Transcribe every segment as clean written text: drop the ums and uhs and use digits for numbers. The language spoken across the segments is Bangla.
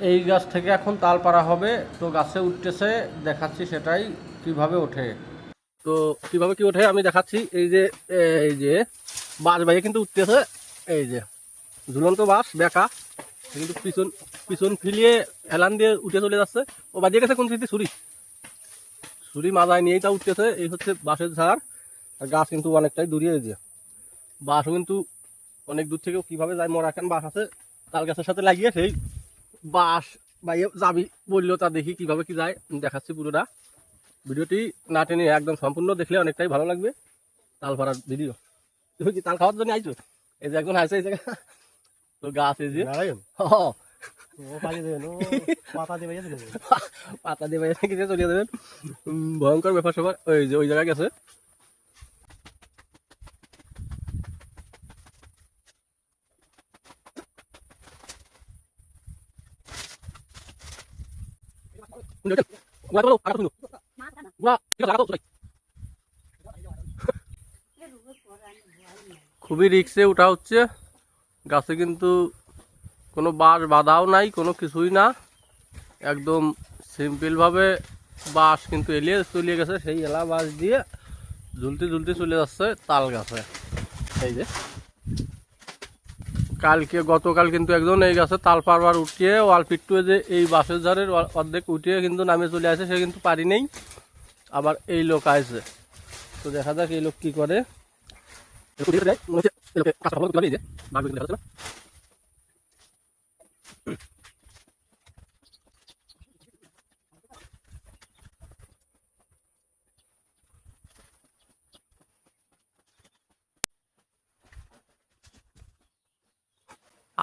এই গাছ থেকে এখন তাল পাড়া হবে, তো গাছে উঠতেছে, দেখাচ্ছি সেটাই কিভাবে ওঠে। তো কিভাবে কি ওঠে আমি দেখাচ্ছি। এই যে বাঁশ বাইয়ে কিন্তু উঠতেছে, এই যে ঝুলন্ত বাঁশ বেঁকা, কিন্তু পিছন পিছন ফিলিয়ে হেলান দিয়ে উঠে চলে যাচ্ছে। ও বাজিয়ে গেছে কোন স্মৃতি ছুরি মাথায় নিয়েই তা উঠতেছে। এই হচ্ছে বাঁশের ঝাড়। আর গাছ কিন্তু অনেকটাই দূরিয়ে যে বাঁশও কিন্তু অনেক দূর থেকেও কিভাবে যায়, মরা এখন বাঁশ আছে তাল গাছের সাথে লাগিয়ে, সেই বাঁশ বাইয়ে যাবি বললেও তা দেখি কিভাবে কি যায়, দেখাচ্ছি পুরোটা। ভিডিওটি না টেনে একদম সম্পূর্ণ দেখলে অনেকটাই ভালো লাগবে। তাল পাড়ার ভিডিও। তুমি কি তাল খাওয়ার জন্য আইছো? এই যে একজন আছে এই জায়গা, তো গাছ এই যে পাতা দিয়ে বাইরে কিছু চলিয়ে দেবেন। ভয়ঙ্কর ব্যাপার সবার। ওই যে ওই জায়গায় গেছে। খুবই রিক্সে উঠা হচ্ছে। গাছে কিন্তু কোনো বাঁশ বাঁধাও নাই, কোনো কিছুই না, একদম সিম্পলভাবে বাঁশ কিন্তু এলিয়ে চলিয়ে গেছে। সেই এলা বাঁশ দিয়ে ঝুলতে ঝুলতে চলে যাচ্ছে তাল গাছে। এই যে গতকাল কিন্তু একজন এই গাছে তাল পারবার উঠিয়ে ওয়ালপিট্টু যে এই বাঁশের ঝাড়ের অর্ধেক উঠিয়ে কিন্তু নামে চলে আসে, সে কিন্তু পারি নেই। আবার এই লোক আসছে, তো দেখা যাক এই লোক কি করে।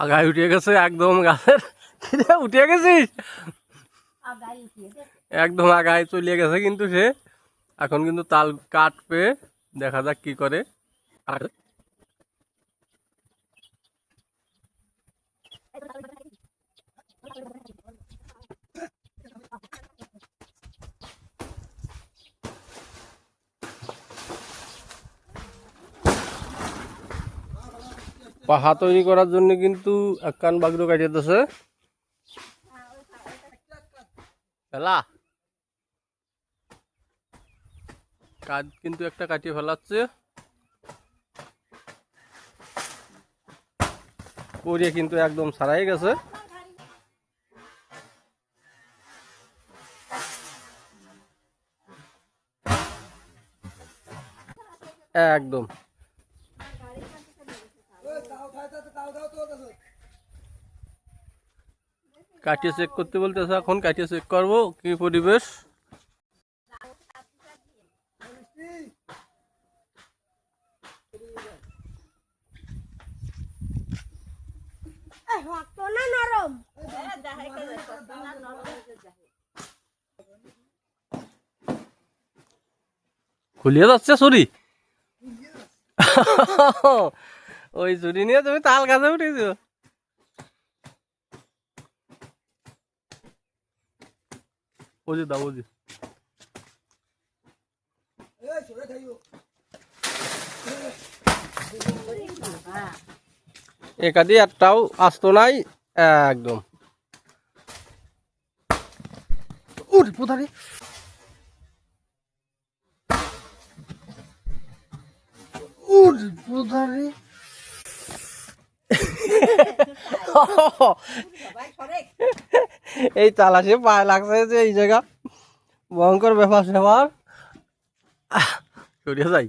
আগায় উঠে গেছে একদম গাছের। উঠে গেছিস একদম আগায় চলিয়ে গেছে কিন্তু সে। এখন কিন্তু তাল কাটবে, দেখা যাক কি করে। পাহা তৈরি করার জন্য কিন্তু একখান বাগড়ো কাটিয়েছে ফেলা, কাজ কিন্তু একটা কাটিয়ে ফেলাচ্ছে। পরিয়ে কিন্তু একদম সারাই গেছে। একদম কাটিয়ে চেক করতে বলতেছে, এখন কাটিয়ে চেক করবো কি পরিবেশ। খুলিয়ে যাচ্ছে ছুরি। ওই ছুরি নিয়ে তুমি তাল গাছে উঠেছো। ওজি দাও ওজি। একাদি একটাও আসতো নাই একদম। এই তালাশে পায়ে লাগছে যে এই জায়গা ভয়ঙ্কর ব্যাপার স্যাপার। সরিয়ে যাই।